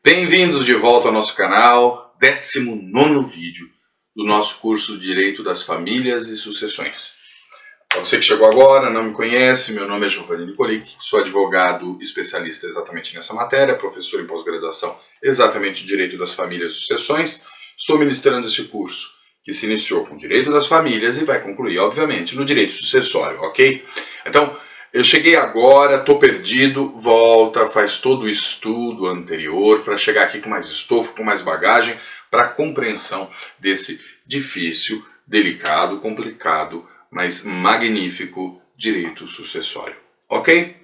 Bem-vindos de volta ao nosso canal, 19º vídeo do nosso curso Direito das Famílias e Sucessões. Para você que chegou agora, não me conhece, meu nome é Giovanni Nicolic, sou advogado especialista exatamente nessa matéria, professor em pós-graduação exatamente em Direito das Famílias e Sucessões. Estou ministrando esse curso que se iniciou com Direito das Famílias e vai concluir, obviamente, no Direito Sucessório, ok? Então, eu cheguei agora, estou perdido, volta, faz todo o estudo anterior para chegar aqui com mais estofo, com mais bagagem, para a compreensão desse difícil, delicado, complicado, mas magnífico direito sucessório. Ok?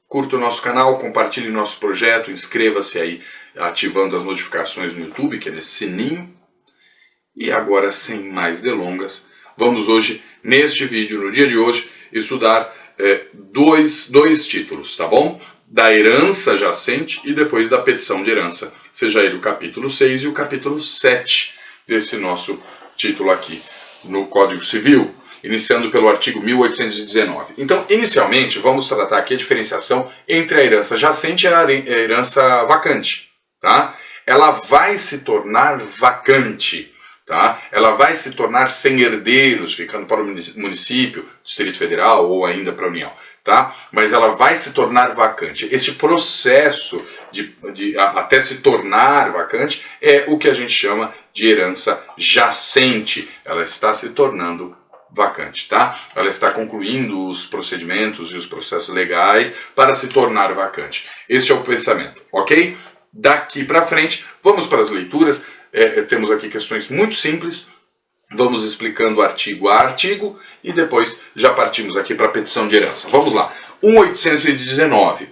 Curta o nosso canal, compartilhe nosso projeto, inscreva-se aí ativando as notificações no YouTube, que é nesse sininho. E agora, sem mais delongas, vamos hoje, neste vídeo, no dia de hoje, estudar dois títulos, tá bom? Da herança jacente e depois da petição de herança, seja ele o capítulo 6 e o capítulo 7 desse nosso título aqui no Código Civil, iniciando pelo artigo 1819. Então, inicialmente, vamos tratar aqui a diferenciação entre a herança jacente e a herança vacante, tá? Ela vai se tornar vacante, tá? Ela vai se tornar sem herdeiros, ficando para o município, Distrito Federal ou ainda para a União, tá? Mas ela vai se tornar vacante. Este processo até se tornar vacante é o que a gente chama de herança jacente. Ela está se tornando vacante, tá? Ela está concluindo os procedimentos e os processos legais para se tornar vacante. Este é o pensamento, ok? Daqui para frente, vamos para as leituras. Temos aqui questões muito simples, vamos explicando artigo a artigo e depois já partimos aqui para a petição de herança. Vamos lá. 1819.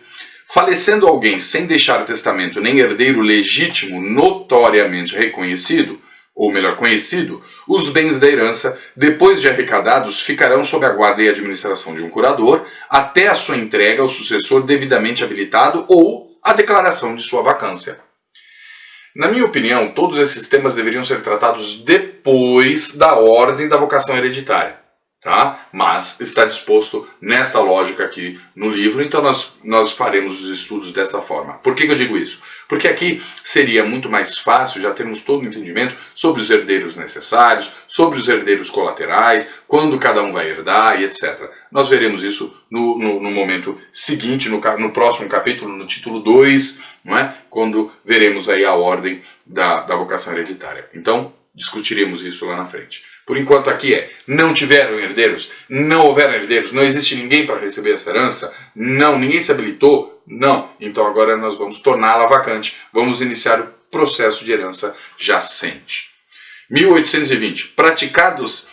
Falecendo alguém sem deixar testamento nem herdeiro legítimo notoriamente reconhecido, ou melhor, conhecido, os bens da herança, depois de arrecadados, ficarão sob a guarda e administração de um curador até a sua entrega ao sucessor devidamente habilitado ou a declaração de sua vacância. Na minha opinião, todos esses temas deveriam ser tratados depois da ordem da vocação hereditária, tá? Mas está disposto nesta lógica aqui no livro, então nós faremos os estudos dessa forma. Por que eu digo isso? Porque aqui seria muito mais fácil já termos todo o entendimento sobre os herdeiros necessários, sobre os herdeiros colaterais, quando cada um vai herdar e etc. Nós veremos isso no momento seguinte, no próximo capítulo, no título 2, não é? Quando veremos aí a ordem da vocação hereditária. Então, discutiremos isso lá na frente. Por enquanto aqui não tiveram herdeiros, não houveram herdeiros, não existe ninguém para receber essa herança, não, ninguém se habilitou, não. Então agora nós vamos torná-la vacante, vamos iniciar o processo de herança jacente. 1820. Praticadas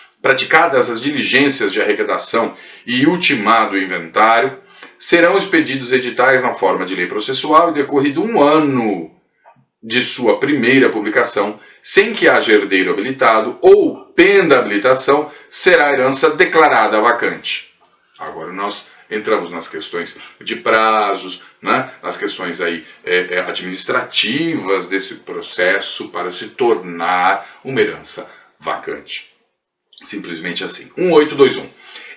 as diligências de arrecadação e ultimado o inventário, serão expedidos editais na forma de lei processual e decorrido 1 ano de sua primeira publicação, sem que haja herdeiro habilitado ou penda habilitação, será a herança declarada vacante. Agora nós entramos nas questões de prazos, né? Nas questões aí, administrativas desse processo para se tornar uma herança vacante. Simplesmente assim. 1821.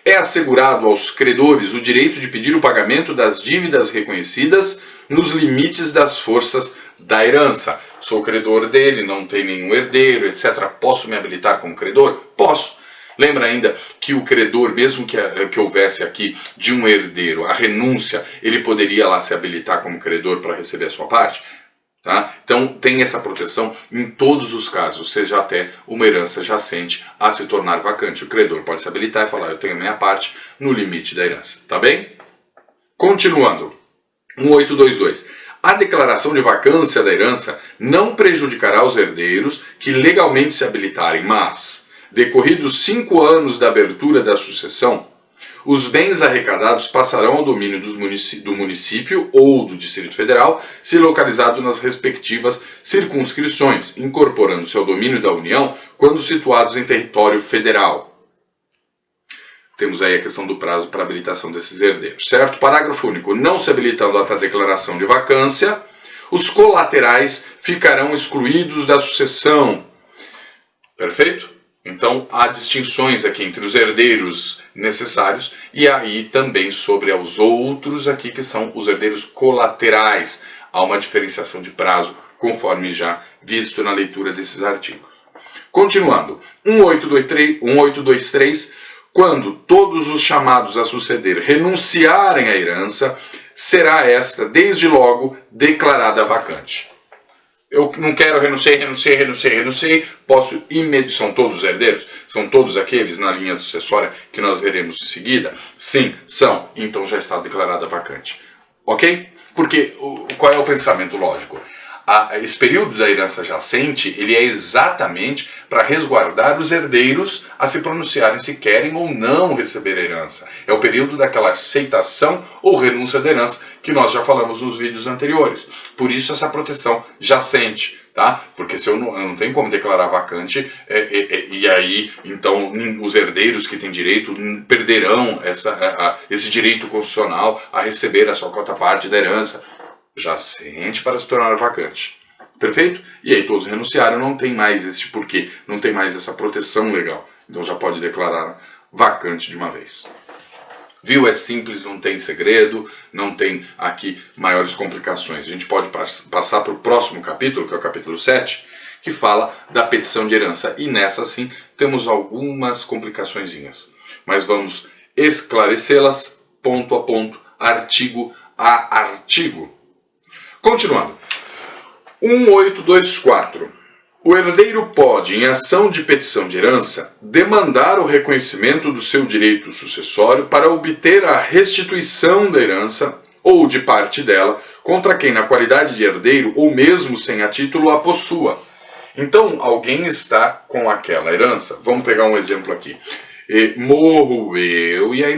É assegurado aos credores o direito de pedir o pagamento das dívidas reconhecidas nos limites das forças da herança. Sou credor dele, não tem nenhum herdeiro, etc. Posso me habilitar como credor? Posso. Lembra ainda que o credor, mesmo que houvesse aqui de um herdeiro, a renúncia, ele poderia lá se habilitar como credor para receber a sua parte? Tá? Então tem essa proteção em todos os casos, seja até uma herança jacente a se tornar vacante. O credor pode se habilitar e falar, eu tenho a minha parte no limite da herança. Tá bem? Continuando. 1822. A declaração de vacância da herança não prejudicará os herdeiros que legalmente se habilitarem, mas, decorridos 5 anos da abertura da sucessão, os bens arrecadados passarão ao domínio do município ou do Distrito Federal, se localizado nas respectivas circunscrições, incorporando-se ao domínio da União quando situados em território federal. Temos aí a questão do prazo para habilitação desses herdeiros, certo? Parágrafo único. Não se habilitando até a declaração de vacância, os colaterais ficarão excluídos da sucessão. Perfeito? Então, há distinções aqui entre os herdeiros necessários e aí também sobre os outros aqui que são os herdeiros colaterais. há uma diferenciação de prazo, conforme já visto na leitura desses artigos. Continuando, 1823, quando todos os chamados a suceder renunciarem à herança, será esta, desde logo, declarada vacante. Eu não quero, renunciei, posso imediatamente... São todos herdeiros? São todos aqueles na linha sucessória que nós veremos em seguida? Sim, são. Então já está declarada vacante. Ok? Porque qual é o pensamento lógico? Esse período da herança jacente, ele é exatamente para resguardar os herdeiros a se pronunciarem se querem ou não receber a herança. É o período daquela aceitação ou renúncia da herança que nós já falamos nos vídeos anteriores. Por isso essa proteção jacente, tá? Porque se eu não tenho como declarar vacante, e aí então os herdeiros que têm direito perderão esse direito constitucional a receber a sua cota parte da herança jacente para se tornar vacante. Perfeito? E aí todos renunciaram, não tem mais esse porquê, não tem mais essa proteção legal. Então já pode declarar vacante de uma vez. Viu? É simples, não tem segredo, não tem aqui maiores complicações. A gente pode passar para o próximo capítulo, que é o capítulo 7, que fala da petição de herança. E nessa sim temos algumas complicaçõezinhas. Mas vamos esclarecê-las ponto a ponto, artigo a artigo. Continuando. 1824. O herdeiro pode, em ação de petição de herança, demandar o reconhecimento do seu direito sucessório para obter a restituição da herança ou de parte dela contra quem, na qualidade de herdeiro ou mesmo sem a título, a possua. Então, alguém está com aquela herança. Vamos pegar um exemplo aqui. Morro eu, e aí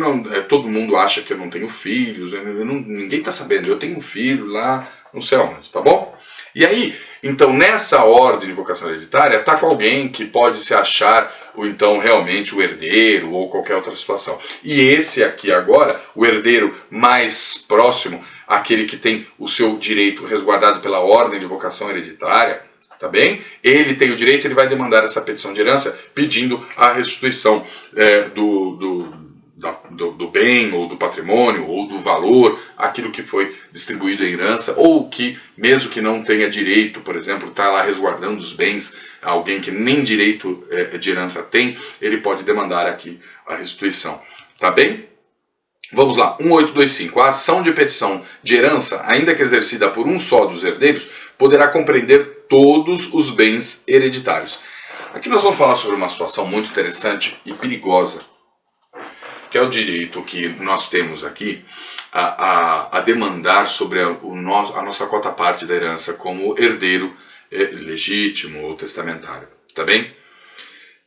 todo mundo acha que eu não tenho filhos, ninguém está sabendo, eu tenho um filho lá, não sei onde, tá bom? E aí, então nessa ordem de vocação hereditária, está com alguém que pode se achar, ou então realmente o herdeiro, ou qualquer outra situação. E esse aqui agora, o herdeiro mais próximo, aquele que tem o seu direito resguardado pela ordem de vocação hereditária, tá bem? Ele tem o direito, ele vai demandar essa petição de herança pedindo a restituição do bem, ou do patrimônio, ou do valor, aquilo que foi distribuído em herança, ou que, mesmo que não tenha direito, por exemplo, está lá resguardando os bens, alguém que nem direito de herança tem, ele pode demandar aqui a restituição. Tá bem? Vamos lá, 1825. A ação de petição de herança, ainda que exercida por um só dos herdeiros, poderá compreender todos os bens hereditários. Aqui nós vamos falar sobre uma situação muito interessante e perigosa, que é o direito que nós temos aqui a demandar sobre a nossa cota parte da herança como herdeiro legítimo ou testamentário. Tá bem?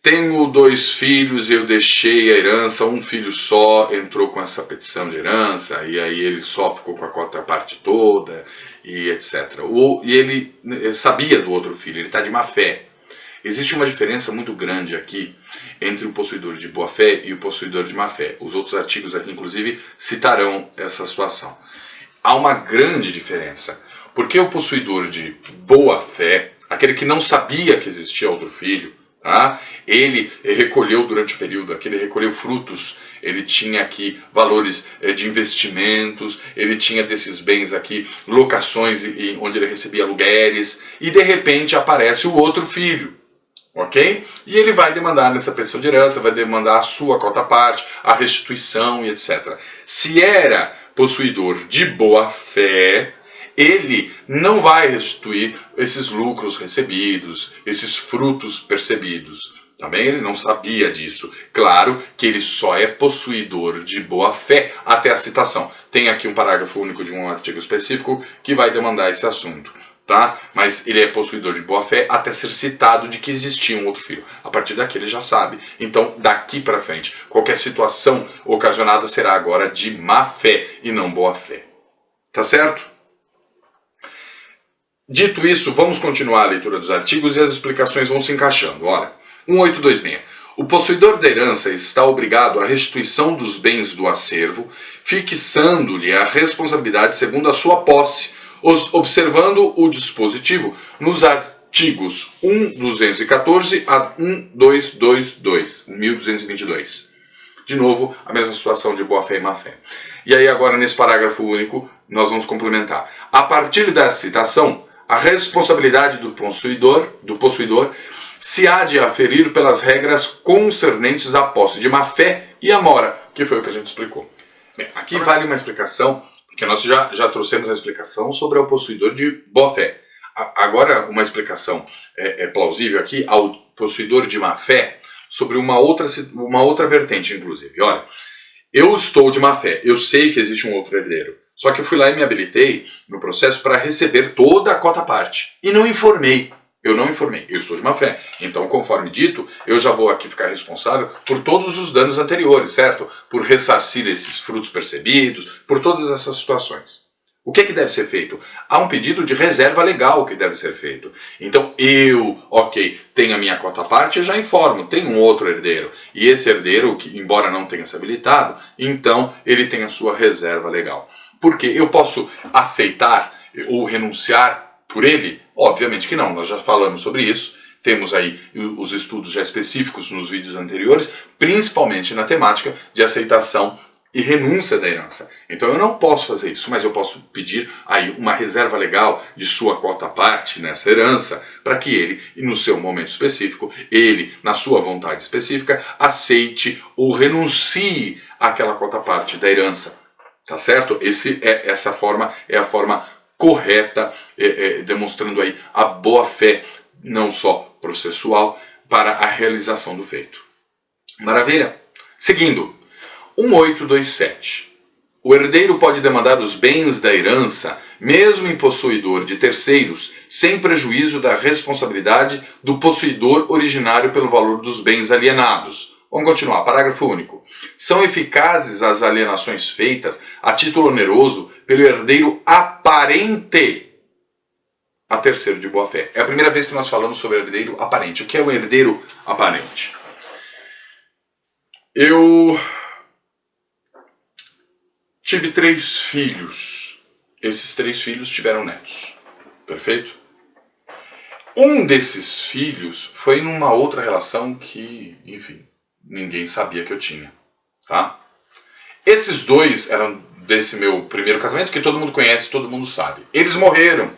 Tenho 2 filhos e eu deixei a herança, um filho só entrou com essa petição de herança, e aí ele só ficou com a cota parte toda, e etc. E ele sabia do outro filho, ele está de má fé. Existe uma diferença muito grande aqui entre o possuidor de boa fé e o possuidor de má fé. Os outros artigos aqui, inclusive, citarão essa situação. Há uma grande diferença, porque o possuidor de boa fé, aquele que não sabia que existia outro filho, ele recolheu durante o período aqui, ele recolheu frutos, ele tinha aqui valores de investimentos, ele tinha desses bens aqui, locações onde ele recebia aluguéis, e de repente aparece o outro filho, ok? E ele vai demandar nessa petição de herança, vai demandar a sua cota parte, a restituição e etc. Se era possuidor de boa fé, ele não vai restituir esses lucros recebidos, esses frutos percebidos. Também ele não sabia disso. Claro que ele só é possuidor de boa fé até a citação. Tem aqui um parágrafo único de um artigo específico que vai demandar esse assunto. Tá? Mas ele é possuidor de boa fé até ser citado de que existia um outro filho. A partir daqui ele já sabe. Então, daqui para frente, qualquer situação ocasionada será agora de má fé e não boa fé. Tá certo? Dito isso, vamos continuar a leitura dos artigos e as explicações vão se encaixando. Ora, 1826. O possuidor da herança está obrigado à restituição dos bens do acervo, fixando-lhe a responsabilidade segundo a sua posse, observando o dispositivo nos artigos 1214 a 1222. De novo, a mesma situação de boa fé e má fé. E aí agora nesse parágrafo único nós vamos complementar. A partir dessa citação, a responsabilidade do possuidor se há de aferir pelas regras concernentes à posse de má-fé e à mora, que foi o que a gente explicou. Bem, aqui vale uma explicação, porque nós já trouxemos a explicação sobre o possuidor de boa-fé. Agora, uma explicação plausível aqui ao possuidor de má-fé sobre uma outra vertente, inclusive. Olha, eu estou de má-fé, eu sei que existe um outro herdeiro, só que eu fui lá e me habilitei no processo para receber toda a cota-parte e não informei. Eu não informei, eu estou de má fé. Então, conforme dito, eu já vou aqui ficar responsável por todos os danos anteriores, certo? Por ressarcir esses frutos percebidos, por todas essas situações. O que é que deve ser feito? Há um pedido de reserva legal que deve ser feito. Então, tenho a minha cota à parte, eu já informo, tem um outro herdeiro. E esse herdeiro, que embora não tenha se habilitado, então ele tem a sua reserva legal. Porque eu posso aceitar ou renunciar por ele? Obviamente que não, nós já falamos sobre isso, temos aí os estudos já específicos nos vídeos anteriores, principalmente na temática de aceitação e renúncia da herança. Então eu não posso fazer isso, mas eu posso pedir aí uma reserva legal de sua cota à parte nessa herança, para que ele, no seu momento específico, ele, na sua vontade específica, aceite ou renuncie àquela cota à parte da herança. Tá certo? Essa forma é a forma correta, demonstrando aí a boa-fé, não só processual, para a realização do feito. Maravilha? Seguindo, 1827. O herdeiro pode demandar os bens da herança, mesmo em possuidor de terceiros, sem prejuízo da responsabilidade do possuidor originário pelo valor dos bens alienados. Vamos continuar, parágrafo único. São eficazes as alienações feitas a título oneroso pelo herdeiro aparente a terceiro de boa-fé. É a primeira vez que nós falamos sobre herdeiro aparente. O que é o herdeiro aparente? Eu tive 3 filhos. Esses 3 filhos tiveram netos. Perfeito? Um desses filhos foi numa outra relação que, enfim, ninguém sabia que eu tinha, tá? Esses 2 eram desse meu primeiro casamento, que todo mundo conhece, todo mundo sabe. Eles morreram.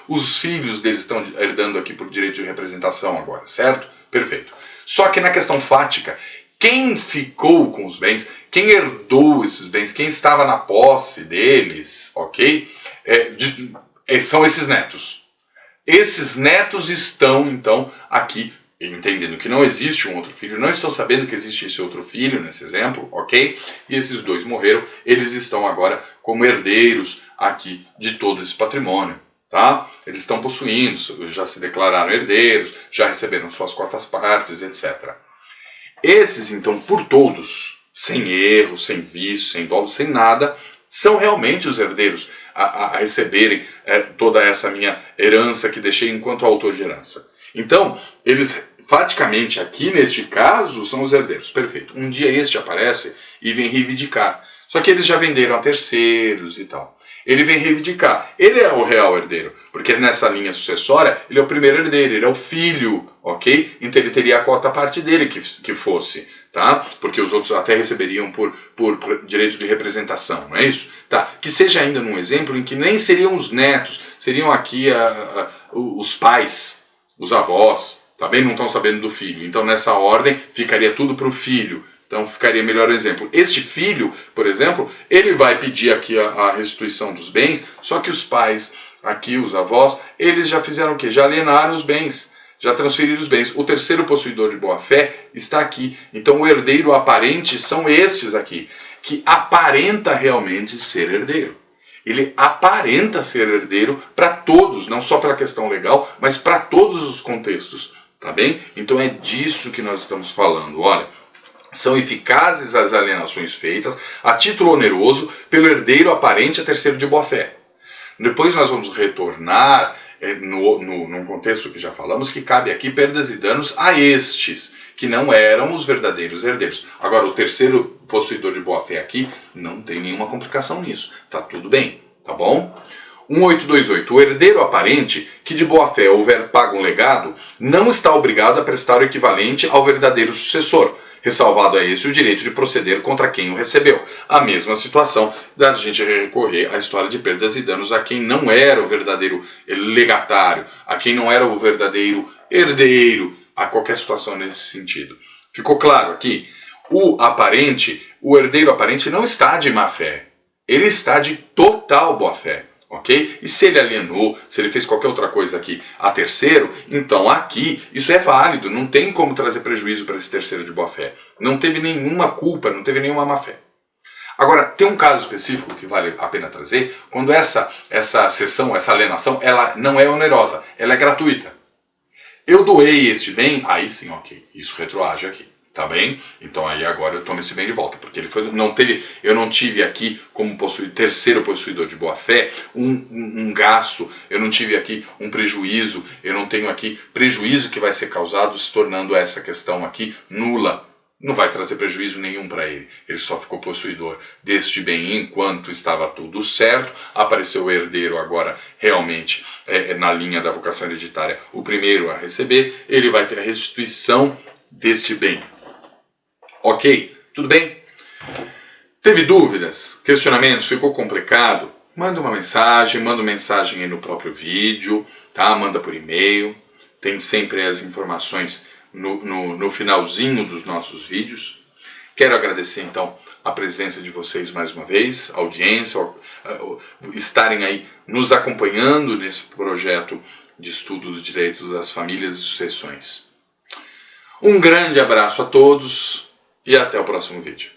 Os filhos deles estão herdando aqui por direito de representação agora, certo? Perfeito. Só que na questão fática, quem ficou com os bens, quem herdou esses bens, quem estava na posse deles, ok? São esses netos. Esses netos estão, então, aqui entendendo que não existe um outro filho, não estou sabendo que existe esse outro filho nesse exemplo, ok? E esses 2 morreram, eles estão agora como herdeiros aqui de todo esse patrimônio, tá? Eles estão possuindo, já se declararam herdeiros, já receberam suas cotas partes, etc. Esses, então, por todos, sem erro, sem vício, sem dolo, sem nada, são realmente os herdeiros a receberem toda essa minha herança que deixei enquanto autor de herança. Então, eles, faticamente, aqui neste caso, são os herdeiros. Perfeito. Um dia este aparece e vem reivindicar. Só que eles já venderam a terceiros e tal. Ele vem reivindicar. Ele é o real herdeiro, porque nessa linha sucessória, ele é o primeiro herdeiro, ele é o filho, ok? Então ele teria a cota parte dele que fosse, tá? Porque os outros até receberiam por direito de representação, não é isso? Tá? Que seja ainda num exemplo em que nem seriam os netos, seriam aqui os pais, os avós, tá bem? Não estão sabendo do filho. Então, nessa ordem, ficaria tudo para o filho. Então, ficaria melhor exemplo. Este filho, por exemplo, ele vai pedir aqui a restituição dos bens, só que os pais, aqui os avós, eles já fizeram o quê? Já alienaram os bens, já transferiram os bens. O terceiro possuidor de boa-fé está aqui. Então, o herdeiro aparente são estes aqui, que aparenta realmente ser herdeiro. Ele aparenta ser herdeiro para todos, não só pela questão legal, mas para todos os contextos, tá bem? Então é disso que nós estamos falando. Olha, são eficazes as alienações feitas a título oneroso pelo herdeiro aparente a terceiro de boa-fé. Depois nós vamos retornar num contexto que já falamos, que cabe aqui perdas e danos a estes, que não eram os verdadeiros herdeiros. Agora, o terceiro possuidor de boa-fé aqui não tem nenhuma complicação nisso. Tá tudo bem, tá bom? 1828. O herdeiro aparente que de boa-fé houver pago um legado não está obrigado a prestar o equivalente ao verdadeiro sucessor, Ressalvado a esse o direito de proceder contra quem o recebeu. A mesma situação da gente recorrer à história de perdas e danos a quem não era o verdadeiro legatário, a quem não era o verdadeiro herdeiro, a qualquer situação nesse sentido. Ficou claro aqui? O herdeiro aparente não está de má fé. Ele está de total boa fé. Ok? E se ele alienou, se ele fez qualquer outra coisa aqui a terceiro, então aqui isso é válido, não tem como trazer prejuízo para esse terceiro de boa fé. Não teve nenhuma culpa, não teve nenhuma má fé. Agora, tem um caso específico que vale a pena trazer, quando essa cessão, essa alienação, ela não é onerosa, ela é gratuita. Eu doei este bem, aí sim, ok, isso retroage aqui. Tá bem? Então aí agora eu tomo esse bem de volta, porque eu não tive aqui como terceiro possuidor de boa fé um gasto, eu não tive aqui um prejuízo, eu não tenho aqui prejuízo que vai ser causado se tornando essa questão aqui nula. Não vai trazer prejuízo nenhum para ele. Ele só ficou possuidor deste bem enquanto estava tudo certo. Apareceu o herdeiro agora realmente na linha da vocação hereditária, o primeiro a receber, ele vai ter a restituição deste bem. Ok? Tudo bem? Teve dúvidas? Questionamentos? Ficou complicado? Manda uma mensagem aí no próprio vídeo, tá? Manda por e-mail. Tem sempre as informações no finalzinho dos nossos vídeos. Quero agradecer então a presença de vocês mais uma vez, a audiência, estarem aí nos acompanhando nesse projeto de estudo dos direitos das famílias e sucessões. Um grande abraço a todos. E até o próximo vídeo.